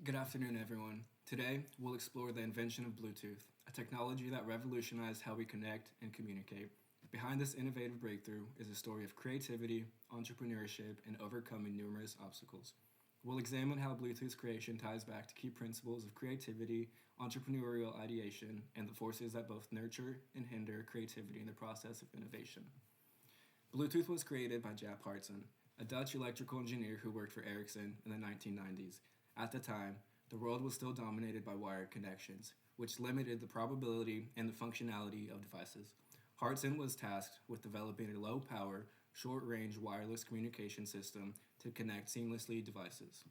Good afternoon, everyone. Today, we'll explore the invention of Bluetooth, a technology that revolutionized how we connect and communicate. Behind this innovative breakthrough is a story of creativity, entrepreneurship, and overcoming numerous obstacles. We'll examine how Bluetooth's creation ties back to key principles of creativity, entrepreneurial ideation, and the forces that both nurture and hinder creativity in the process of innovation. Bluetooth was created by Jaap Haartsen, a Dutch electrical engineer who worked for Ericsson in the 1990s. At the time, the world was still dominated by wired connections, which limited the probability and the functionality of devices. Haartsen was tasked with developing a low power, short range wireless communication system to connect seamlessly devices.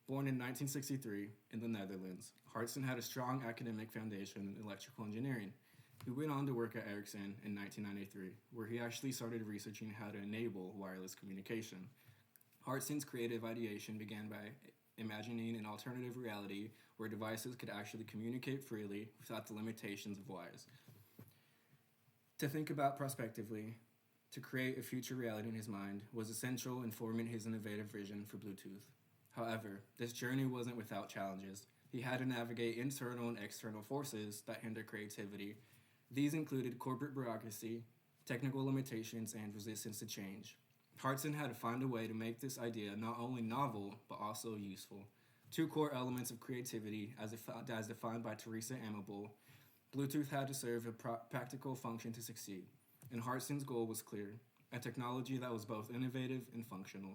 Born in 1963 in the Netherlands, Haartsen had a strong academic foundation in electrical engineering. He went on to work at Ericsson in 1993, where he actually started researching how to enable wireless communication. Haartsen's creative ideation began by imagining an alternative reality where devices could actually communicate freely without the limitations of wires. To think about prospectively, to create a future reality in his mind was essential in forming his innovative vision for Bluetooth. However, this journey wasn't without challenges. He had to navigate internal and external forces that hinder creativity. These included corporate bureaucracy, technical limitations, and resistance to change. Haartsen had to find a way to make this idea not only novel, but also useful. Two core elements of creativity, as defined by Teresa Amable, Bluetooth had to serve a practical function to succeed, and Haartsen's goal was clear, a technology that was both innovative and functional.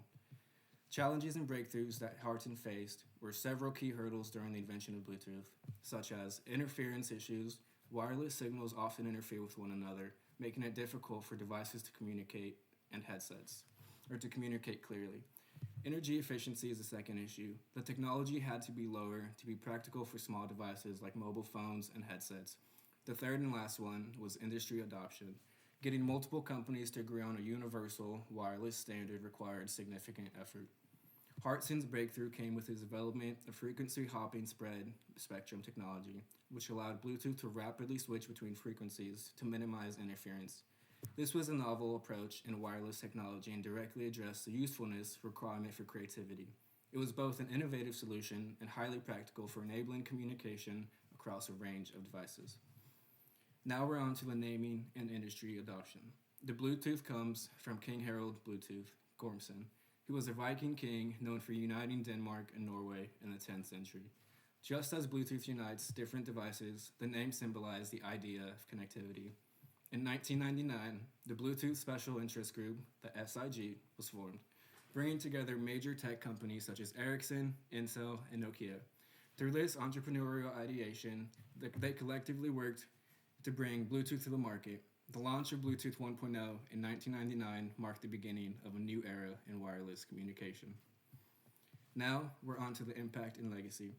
Challenges and breakthroughs that Haartsen faced were several key hurdles during the invention of Bluetooth, such as interference issues. Wireless signals often interfere with one another, making it difficult for devices to communicate and headsets, or to communicate clearly. Energy efficiency is the second issue. The technology had to be lower to be practical for small devices like mobile phones and headsets. The third and last one was industry adoption. Getting multiple companies to agree on a universal wireless standard required significant effort. Haartsen's breakthrough came with his development of frequency hopping spread spectrum technology, which allowed Bluetooth to rapidly switch between frequencies to minimize interference. This was a novel approach in wireless technology and directly addressed the usefulness requirement for creativity. It was both an innovative solution and highly practical for enabling communication across a range of devices. Now we're on to the naming and industry adoption. The Bluetooth comes from King Harald Bluetooth Gormson. He was a Viking king known for uniting Denmark and Norway in the 10th century. Just as Bluetooth unites different devices, the name symbolized the idea of connectivity. In 1999, the Bluetooth Special Interest Group, the SIG, was formed, bringing together major tech companies such as Ericsson, Intel, and Nokia. Through this entrepreneurial ideation, they collectively worked to bring Bluetooth to the market. The launch of Bluetooth 1.0 in 1999 marked the beginning of a new era in wireless communication. Now, we're on to the impact and legacy.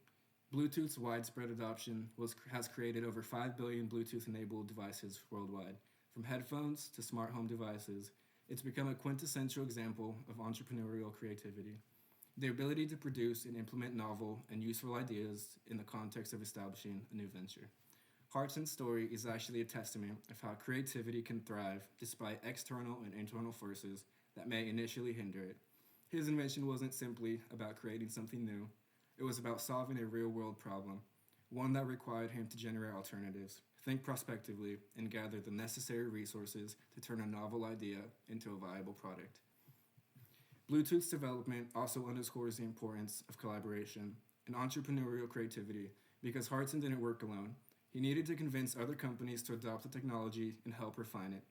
Bluetooth's widespread adoption has created over 5 billion Bluetooth-enabled devices worldwide. From headphones to smart home devices, it's become a quintessential example of entrepreneurial creativity. The ability to produce and implement novel and useful ideas in the context of establishing a new venture. Haartsen's story is actually a testament of how creativity can thrive despite external and internal forces that may initially hinder it. His invention wasn't simply about creating something new. It was about solving a real-world problem, one that required him to generate alternatives, think prospectively, and gather the necessary resources to turn a novel idea into a viable product. Bluetooth's development also underscores the importance of collaboration and entrepreneurial creativity because Haartsen didn't work alone. He needed to convince other companies to adopt the technology and help refine it.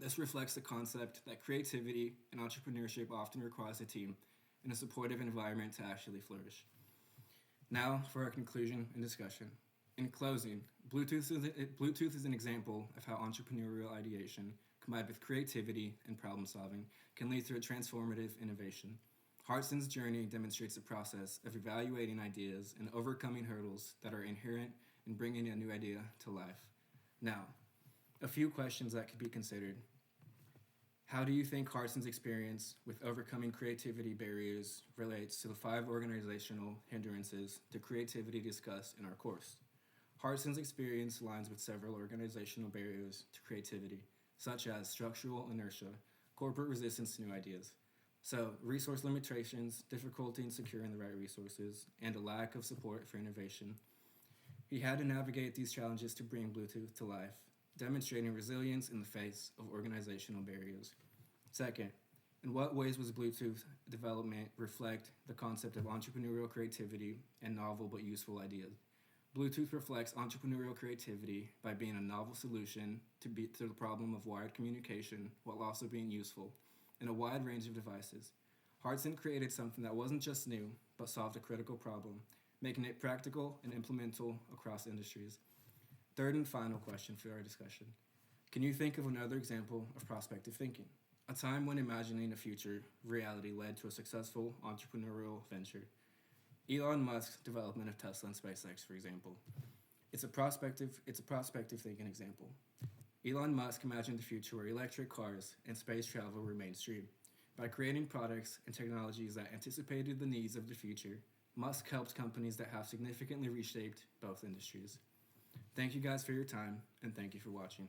This reflects the concept that creativity and entrepreneurship often requires a team and a supportive environment to actually flourish. Now for our conclusion and discussion. In closing, Bluetooth is an example of how entrepreneurial ideation, combined with creativity and problem solving, can lead to a transformative innovation. Haartsen's journey demonstrates the process of evaluating ideas and overcoming hurdles that are inherent in bringing a new idea to life. Now, a few questions that could be considered. How do you think Haartsen's experience with overcoming creativity barriers relates to the 5 organizational hindrances to creativity discussed in our course? Haartsen's experience aligns with several organizational barriers to creativity, such as structural inertia, corporate resistance to new ideas, So, resource limitations, difficulty in securing the right resources, and a lack of support for innovation. He had to navigate these challenges to bring Bluetooth to life, demonstrating resilience in the face of organizational barriers. Second, in what ways was Bluetooth development reflect the concept of entrepreneurial creativity and novel but useful ideas? Bluetooth reflects entrepreneurial creativity by being a novel solution to the problem of wired communication while also being useful in a wide range of devices. Haartsen created something that wasn't just new, but solved a critical problem, making it practical and implementable across industries. Third and final question for our discussion. Can you think of another example of prospective thinking? A time when imagining a future reality led to a successful entrepreneurial venture. Elon Musk's development of Tesla and SpaceX, for example. It's a prospective thinking example. Elon Musk imagined a future where electric cars and space travel were mainstream. By creating products and technologies that anticipated the needs of the future, Musk helped companies that have significantly reshaped both industries. Thank you guys for your time, and thank you for watching.